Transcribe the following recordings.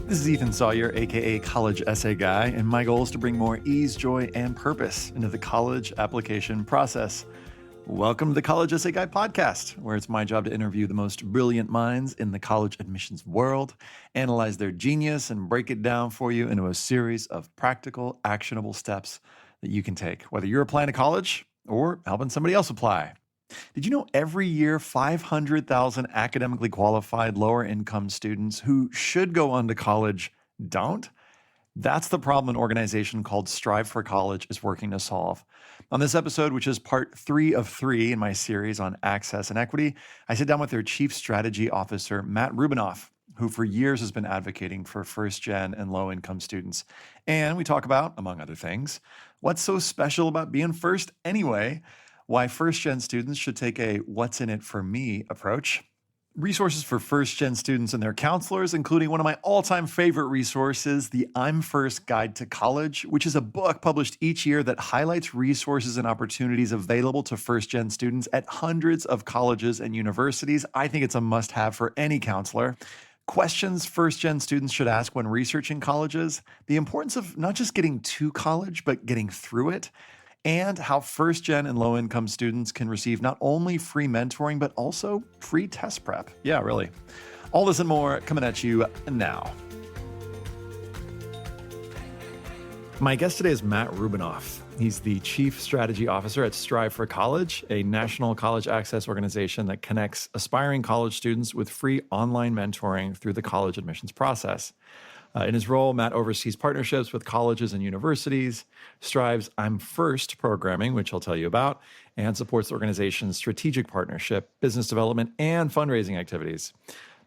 This is Ethan Sawyer, aka College Essay Guy, and my goal is to bring more ease, joy, and purpose into the college application process. Welcome to the College Essay Guy podcast, where it's my job to interview the most brilliant minds in the college admissions world, analyze their genius, and break it down for you into a series of practical, actionable steps that you can take, whether you're applying to college or helping somebody else apply. Did you know every year 500,000 academically qualified lower income students who should go on to college don't? That's the problem an organization called Strive for College is working to solve. On this episode, which is part 3 of 3 in my series on access and equity, I sit down with their Chief Strategy Officer, Matt Rubinoff, who for years has been advocating for first-gen and low-income students. And we talk about, among other things, what's so special about being first anyway, why first-gen students should take a what's in it for me approach, resources for first-gen students and their counselors, including one of my all-time favorite resources, the I'm First Guide to College, which is a book published each year that highlights resources and opportunities available to first-gen students at hundreds of colleges and universities. I think it's a must-have for any counselor. Questions first-gen students should ask when researching colleges, the importance of not just getting to college, but getting through it, and how first-gen and low-income students can receive not only free mentoring, but also free test prep. Yeah, really. All this and more coming at you now. My guest today is Matt Rubinoff. He's the Chief Strategy Officer at Strive for College, a national college access organization that connects aspiring college students with free online mentoring through the college admissions process. In his role, Matt oversees partnerships with colleges and universities, Strive's I'm First programming, which I'll tell you about, and supports the organization's strategic partnership, business development, and fundraising activities.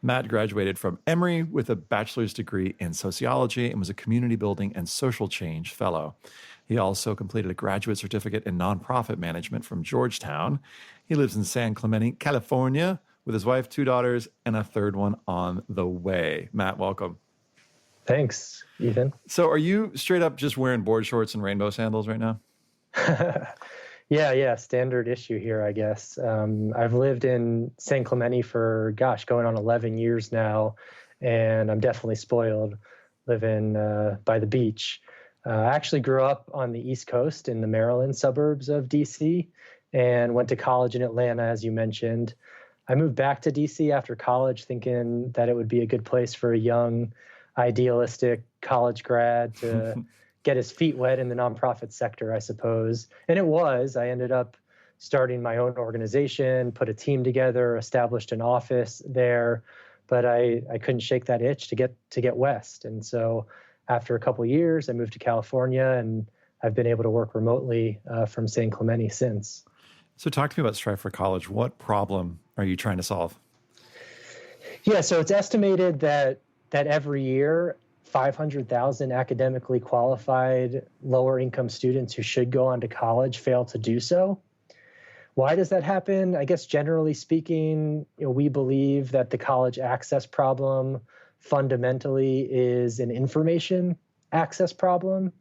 Matt graduated from Emory with a bachelor's degree in sociology and was a community building and social change fellow. He also completed a graduate certificate in nonprofit management from Georgetown. He lives in San Clemente, California, with his wife, 2 daughters, and a third one on the way. Matt, welcome. Thanks, Ethan. So are you straight up just wearing board shorts and rainbow sandals right now? Yeah. Standard issue here, I guess. I've lived in San Clemente for, going on 11 years now, and I'm definitely spoiled living by the beach. I actually grew up on the East Coast in the Maryland suburbs of D.C. and went to college in Atlanta, as you mentioned. I moved back to D.C. after college thinking that it would be a good place for a young, idealistic college grad to get his feet wet in the nonprofit sector, I suppose. And it was. I ended up starting my own organization, put a team together, established an office there, but I couldn't shake that itch to get west. And so after a couple of years, I moved to California, and I've been able to work remotely from San Clemente since. So talk to me about Strive for College. What problem are you trying to solve? Yeah, so it's estimated that every year, 500,000 academically qualified lower income students who should go on to college fail to do so. Why does that happen? I guess generally speaking, we believe that the college access problem fundamentally is an information access problem.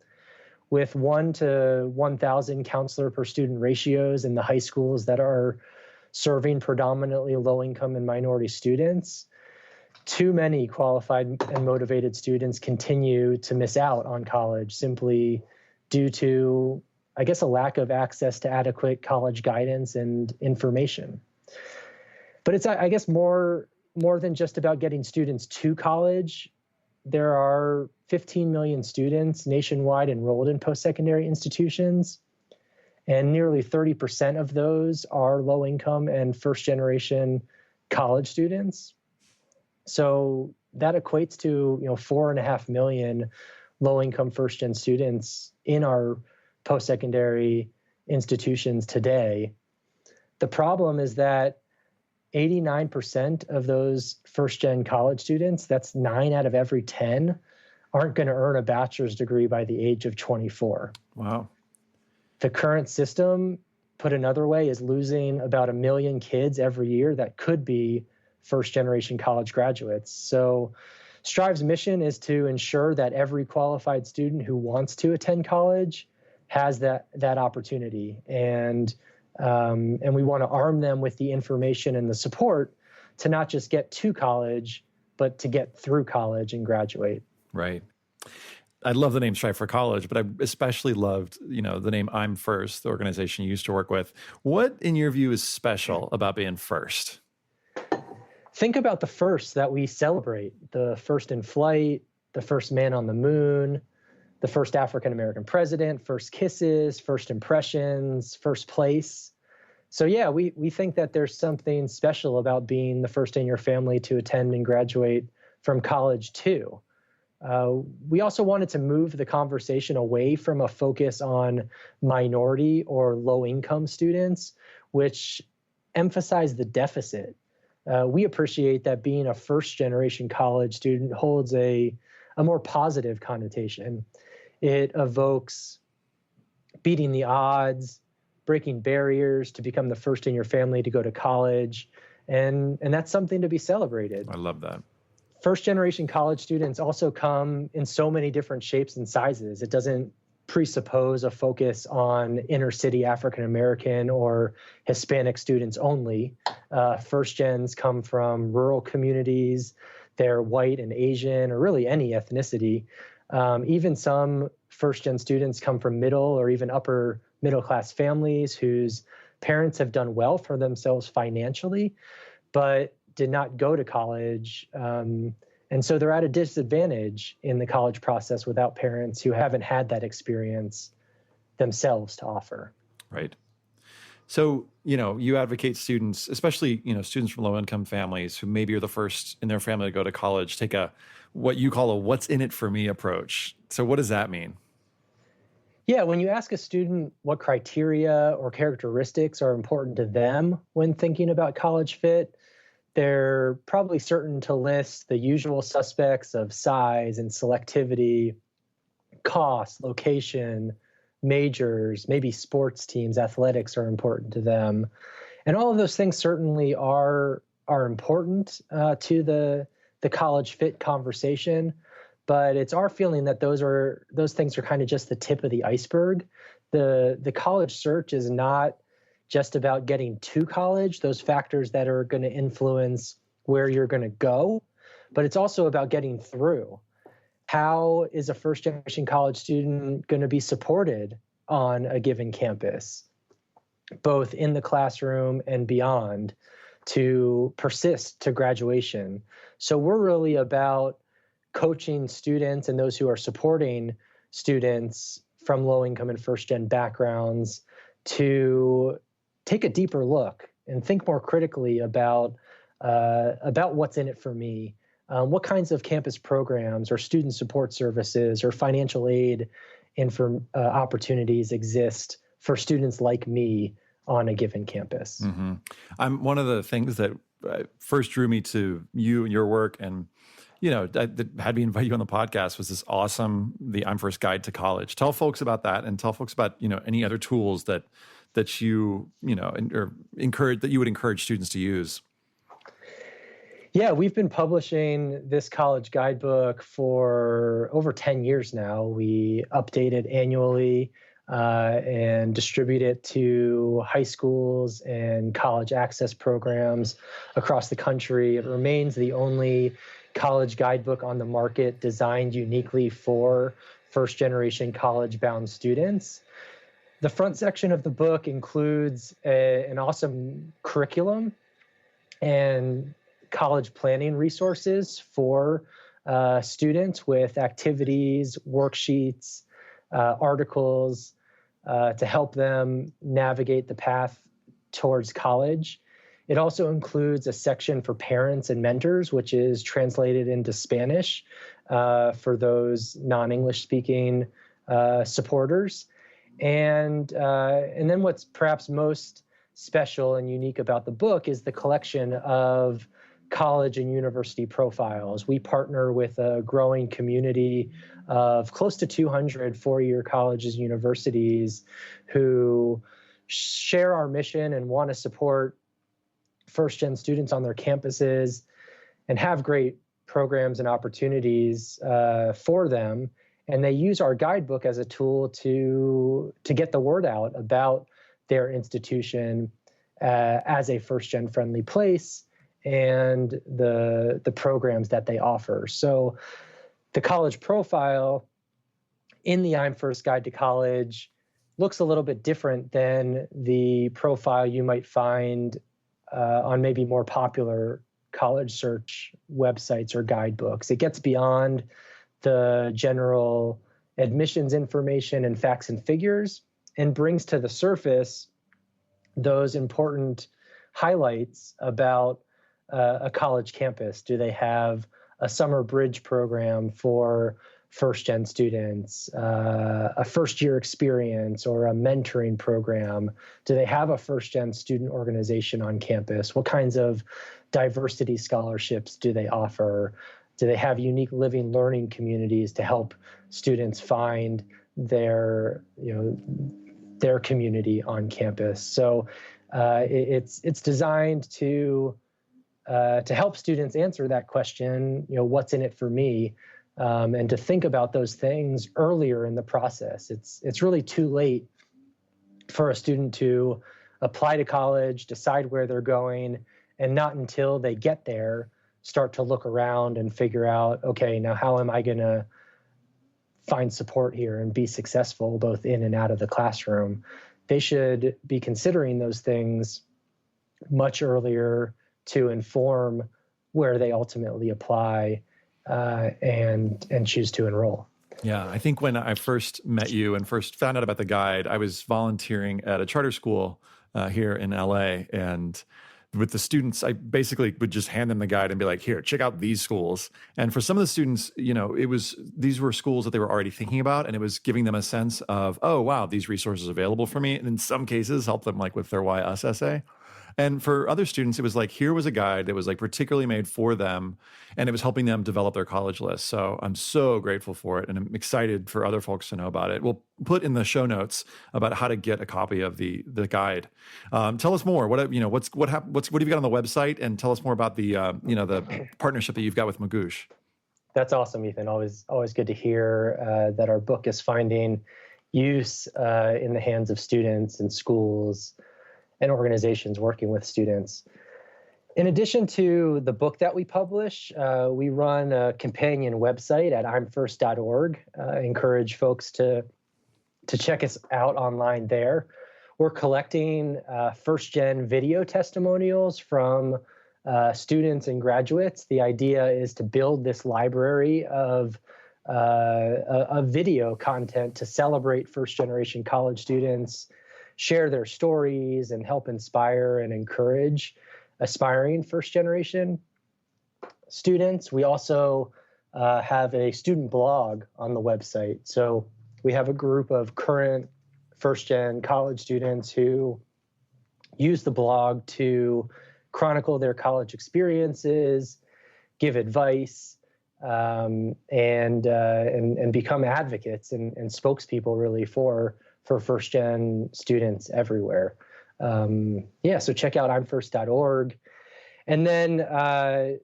With 1 to 1,000 counselor per student ratios in the high schools that are serving predominantly low income and minority students, too many qualified and motivated students continue to miss out on college simply due to, I guess, a lack of access to adequate college guidance and information. But it's, I guess, more than just about getting students to college. There are 15 million students nationwide enrolled in post-secondary institutions, and nearly 30% of those are low-income and first-generation college students. So that equates to 4.5 million low-income first-gen students in our post-secondary institutions today. The problem is that 89% of those first-gen college students, that's 9 out of every 10, aren't going to earn a bachelor's degree by the age of 24. Wow. The current system, put another way, is losing about 1 million kids every year that could be first-generation college graduates. So Strive's mission is to ensure that every qualified student who wants to attend college has that opportunity. And we want to arm them with the information and the support to not just get to college, but to get through college and graduate. Right. I love the name Strive for College, but I especially loved, the name I'm First, the organization you used to work with. What, in your view, is special about being first? Think about the first that we celebrate: the first in flight, the first man on the moon, the first African American president, first kisses, first impressions, first place. So yeah, we think that there's something special about being the first in your family to attend and graduate from college too. We also wanted to move the conversation away from a focus on minority or low income students, which emphasize the deficit. We appreciate that being a first generation college student holds a more positive connotation. It evokes beating the odds, breaking barriers to become the first in your family to go to college. And that's something to be celebrated. I love that. First generation college students also come in so many different shapes and sizes. It doesn't presuppose a focus on inner city African American or Hispanic students only. First gens come from rural communities. They're white and Asian, or really any ethnicity. Even some first gen students come from middle or even upper middle class families whose parents have done well for themselves financially, but did not go to college. And so they're at a disadvantage in the college process without parents who haven't had that experience themselves to offer. Right. So, you advocate students, especially, students from low income families who maybe are the first in their family to go to college, take what you call a what's in it for me approach. So what does that mean? Yeah, when you ask a student what criteria or characteristics are important to them when thinking about college fit, they're probably certain to list the usual suspects of size and selectivity, cost, location, majors, maybe sports teams, athletics are important to them. And all of those things certainly are important to the college fit conversation. But it's our feeling that those things are kind of just the tip of the iceberg. The college search is not just about getting to college, those factors that are going to influence where you're going to go, but it's also about getting through. How is a first generation college student going to be supported on a given campus, both in the classroom and beyond, to persist to graduation? So we're really about coaching students and those who are supporting students from low income and first gen backgrounds to take a deeper look and think more critically about what's in it for me. What kinds of campus programs or student support services or financial aid opportunities exist for students like me on a given campus? Mm-hmm. One of the things that first drew me to you and your work, and that had me invite you on the podcast, was this awesome the I'm First Guide to College. Tell folks about that, and tell folks about any other tools that you or encourage that you would encourage students to use. Yeah, we've been publishing this college guidebook for over 10 years now. We update it annually and distribute it to high schools and college access programs across the country. It remains the only college guidebook on the market designed uniquely for first-generation college-bound students. The front section of the book includes an awesome curriculum and college planning resources for students with activities, worksheets, articles to help them navigate the path towards college. It also includes a section for parents and mentors, which is translated into Spanish for those non-English speaking supporters. And then what's perhaps most special and unique about the book is the collection of college and university profiles. We partner with a growing community of close to 200 four-year colleges and universities who share our mission and want to support first-gen students on their campuses and have great programs and opportunities for them. And they use our guidebook as a tool to get the word out about their institution as a first-gen friendly place and the programs that they offer. So The college profile in the I'm First Guide to College looks a little bit different than the profile you might find on maybe more popular college search websites or guidebooks. It gets beyond the general admissions information and facts and figures and brings to the surface those important highlights about a college campus. Do they have a summer bridge program for first-gen students, a first-year experience, or a mentoring program? Do they have a first-gen student organization on campus? What kinds of diversity scholarships do they offer? Do they have unique living learning communities to help students find their community on campus? So it's designed to help students answer that question, what's in it for me? And to think about those things earlier in the process. It's really too late for a student to apply to college, decide where they're going, and not until they get there start to look around and figure out, okay, now how am I going to find support here and be successful both in and out of the classroom? They should be considering those things much earlier to inform where they ultimately apply and choose to enroll. Yeah, I think when I first met you and first found out about the guide, I was volunteering at a charter school here in LA. And with the students, I basically would just hand them the guide and be like, here, check out these schools. And for some of the students, these were schools that they were already thinking about, and it was giving them a sense of, oh, wow, these resources are available for me. And in some cases, help them like with their Why Us essay. And for other students, it was like, here was a guide that was like particularly made for them, and it was helping them develop their college list. So I'm so grateful for it, and I'm excited for other folks to know about it. We'll put in the show notes about how to get a copy of the guide. Tell us more. What have you got on the website, and tell us more about the the partnership that you've got with Magoosh. That's awesome, Ethan. Always good to hear that our book is finding use in the hands of students and schools and organizations working with students. In addition to the book that we publish, we run a companion website at imfirst.org. I encourage folks to check us out online there. We're collecting first-gen video testimonials from students and graduates. The idea is to build this library of video content to celebrate first-generation college students, share their stories, and help inspire and encourage aspiring first-generation students. We also have a student blog on the website. So we have a group of current first-gen college students who use the blog to chronicle their college experiences, give advice, and become advocates and spokespeople really for first-gen students everywhere. So check out imfirst.org. And then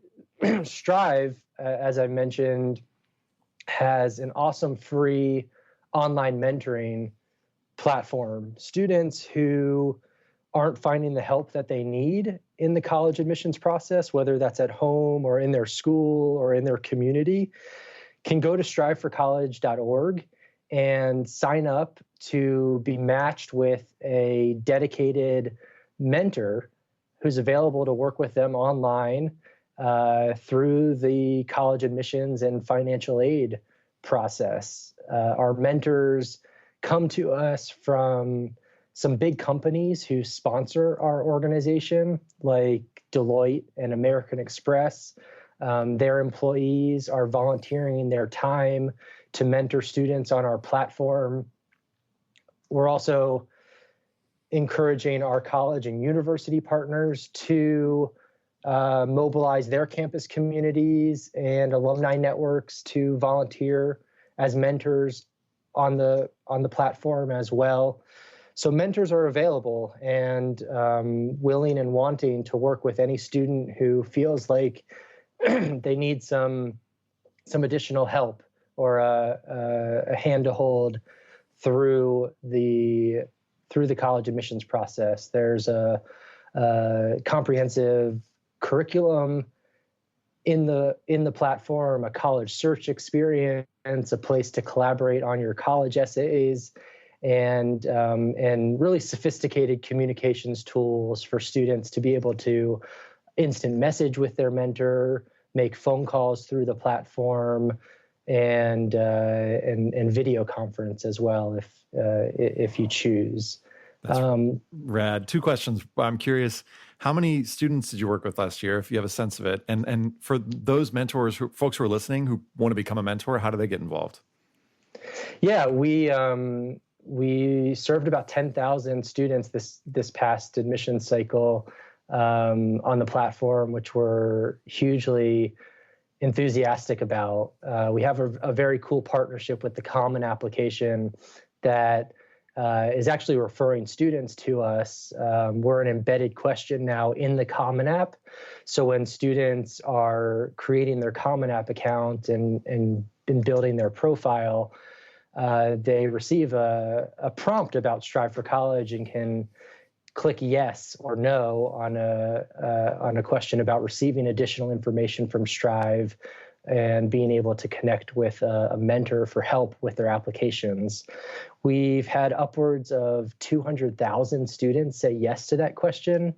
Strive, as I mentioned, has an awesome free online mentoring platform. Students who aren't finding the help that they need in the college admissions process, whether that's at home or in their school or in their community, can go to striveforcollege.org and sign up to be matched with a dedicated mentor who's available to work with them online through the college admissions and financial aid process. Our mentors come to us from some big companies who sponsor our organization, like Deloitte and American Express. Their employees are volunteering their time to mentor students on our platform. We're also encouraging our college and university partners to mobilize their campus communities and alumni networks to volunteer as mentors on the platform as well. So mentors are available and willing and wanting to work with any student who feels like they need some additional help or a hand to hold through the college admissions process. There's a comprehensive curriculum in the platform, a college search experience, a place to collaborate on your college essays, and really sophisticated communications tools for students to be able to instant message with their mentor, make phone calls through the platform, and video conference as well if you choose. That's rad. Two questions. I'm curious, how many students did you work with last year, if you have a sense of it? And for those mentors, folks who are listening who want to become a mentor, how do they get involved? Yeah, we served about 10,000 students this past admission cycle on the platform, which we're hugely enthusiastic about. We have a very cool partnership with the Common application that is actually referring students to us. We're an embedded question now in the Common App. So when students are creating their Common App account and building their profile, they receive a prompt about Strive for College and can click yes or no on a question about receiving additional information from Strive and being able to connect with a mentor for help with their applications. We've had upwards of 200,000 students say yes to that question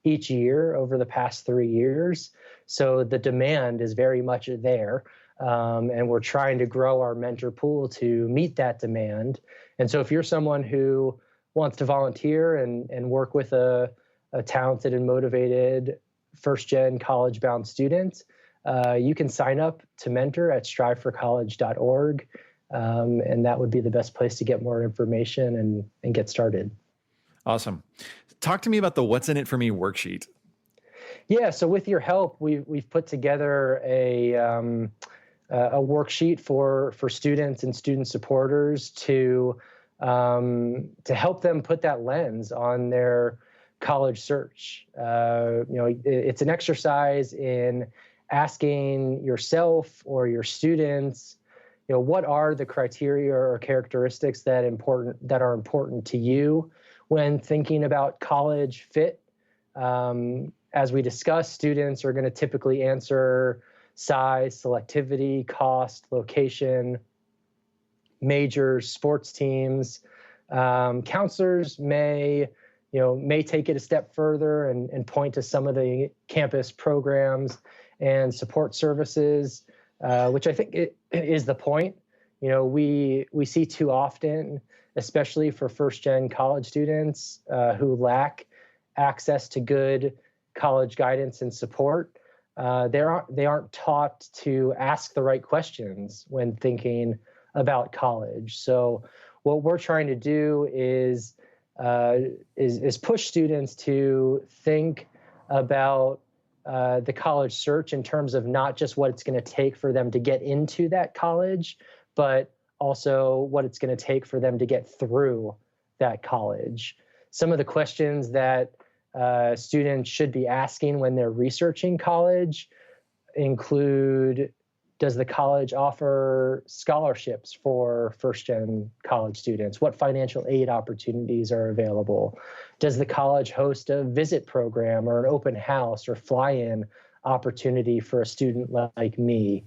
each year over the past 3 years. So the demand is very much there. And we're trying to grow our mentor pool to meet that demand. And so if you're someone who wants to volunteer and work with a talented and motivated first-gen college-bound student, you can sign up to mentor at striveforcollege.org, and that would be the best place to get more information and get started. Awesome. Talk to me about the What's in It for Me worksheet. Yeah, so with your help, we've put together a worksheet for students and student supporters to help them put that lens on their college search. It's an exercise in asking yourself or your students, what are the criteria or characteristics that are important to you when thinking about college fit. As we discussed, students are going to typically answer size, selectivity, cost, location, majors, sports teams. Counselors may take it a step further and point to some of the campus programs and support services, which I think is the point. We see too often, especially for first-gen college students who lack access to good college guidance and support. They aren't taught to ask the right questions when thinking about college. So what we're trying to do is push students to think about the college search in terms of not just what it's going to take for them to get into that college, but also what it's going to take for them to get through that college. Some of the questions that students should be asking when they're researching college include, does the college offer scholarships for first-gen college students? What financial aid opportunities are available? Does the college host a visit program or an open house or fly-in opportunity for a student like me?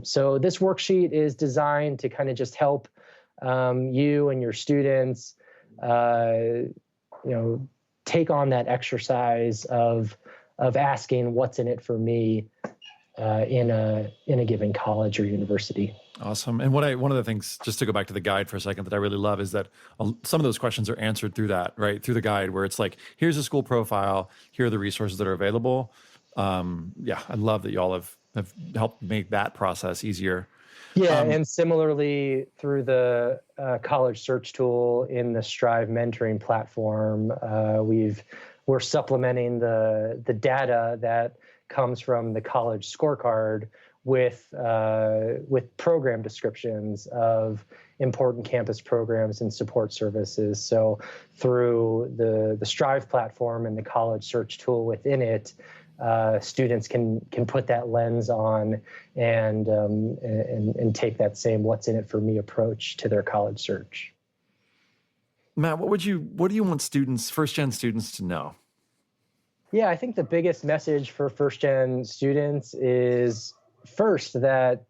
So this worksheet is designed to kind of just help you and your students, take on that exercise of asking what's in it for me in a given college or university. Awesome. And one of the things, just to go back to the guide for a second, that I really love is that some of those questions are answered through that, right? Through the guide, where it's like, here's a school profile, here are the resources that are available. I love that y'all have helped make that process easier. Yeah, and similarly through the college search tool in the Strive mentoring platform, we're supplementing the data that comes from the college scorecard with program descriptions of important campus programs and support services. So through the Strive platform and the college search tool within it, students can put that lens on and take that same "what's in it for me" approach to their college search. Matt, what do you want first-gen students to know? Yeah, I think the biggest message for first-gen students is first that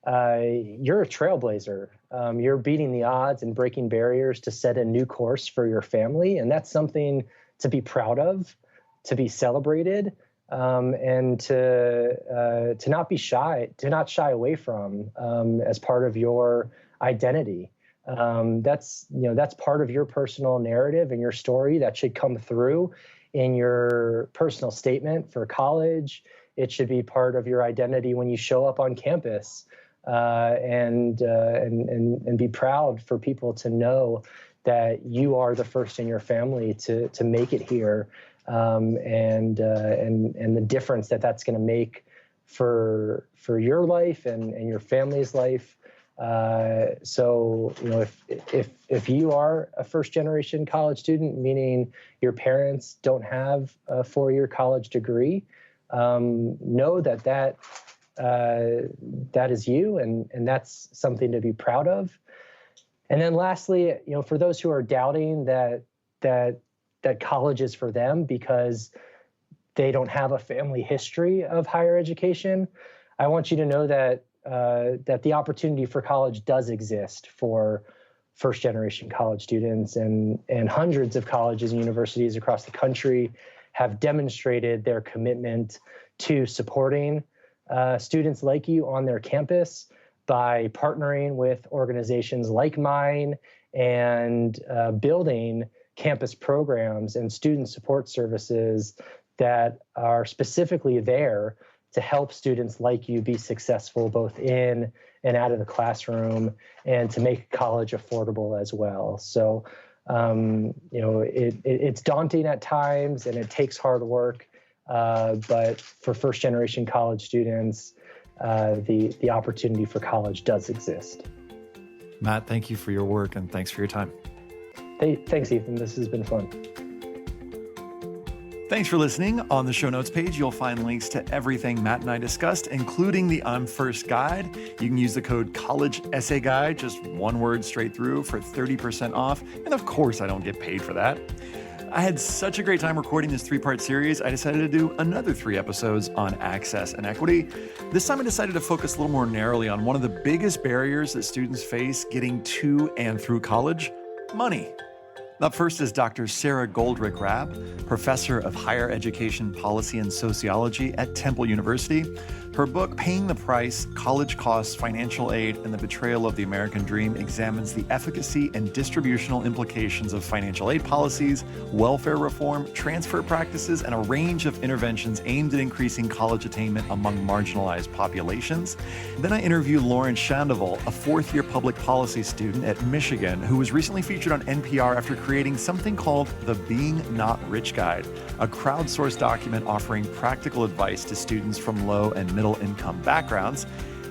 you're a trailblazer. You're beating the odds and breaking barriers to set a new course for your family, and that's something to be proud of, to be celebrated, and to not be shy, to not shy away from as part of your identity. That's part of your personal narrative and your story that should come through in your personal statement for college. It should be part of your identity when you show up on campus, and be proud for people to know that you are the first in your family to make it here, and the difference that that's going to make for your life and your family's life. So, if you are a first generation college student, meaning your parents don't have a 4-year college degree, know that is you, and that's something to be proud of. And then lastly, for those who are doubting that college is for them because they don't have a family history of higher education, I want you to know that the opportunity for college does exist for first-generation college students, and hundreds of colleges and universities across the country have demonstrated their commitment to supporting students like you on their campus by partnering with organizations like mine and building campus programs and student support services that are specifically there to help students like you be successful both in and out of the classroom, and to make college affordable as well. So, it's daunting at times and it takes hard work, but for first generation college students, the opportunity for college does exist. Matt, thank you for your work and thanks for your time. Hey, thanks, Ethan. This has been fun. Thanks for listening. On the show notes page, you'll find links to everything Matt and I discussed, including the I'm First guide. You can use the code College Essay Guide, just one word straight through, for 30% off. And of course, I don't get paid for that. I had such a great time recording this 3-part series, I decided to do another 3 episodes on access and equity. This time I decided to focus a little more narrowly on one of the biggest barriers that students face getting to and through college: money. Up first is Dr. Sarah Goldrick-Rabb, professor of higher education policy and sociology at Temple University. Her book, Paying the Price: College Costs, Financial Aid, and the Betrayal of the American Dream, examines the efficacy and distributional implications of financial aid policies, welfare reform, transfer practices, and a range of interventions aimed at increasing college attainment among marginalized populations. Then I interviewed Lauren Shandoval, a 4th-year public policy student at Michigan, who was recently featured on NPR after creating something called the Being Not Rich Guide, a crowdsourced document offering practical advice to students from low and middle-income backgrounds.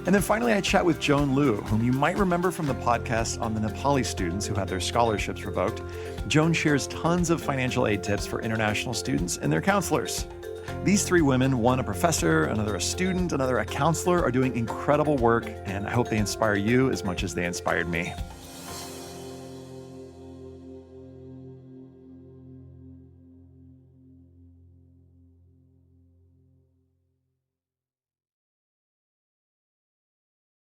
And then finally, I chat with Joan Liu, whom you might remember from the podcast on the Nepali students who had their scholarships revoked. Joan shares tons of financial aid tips for international students and their counselors. These 3 women, one a professor, another a student, another a counselor, are doing incredible work, and I hope they inspire you as much as they inspired me.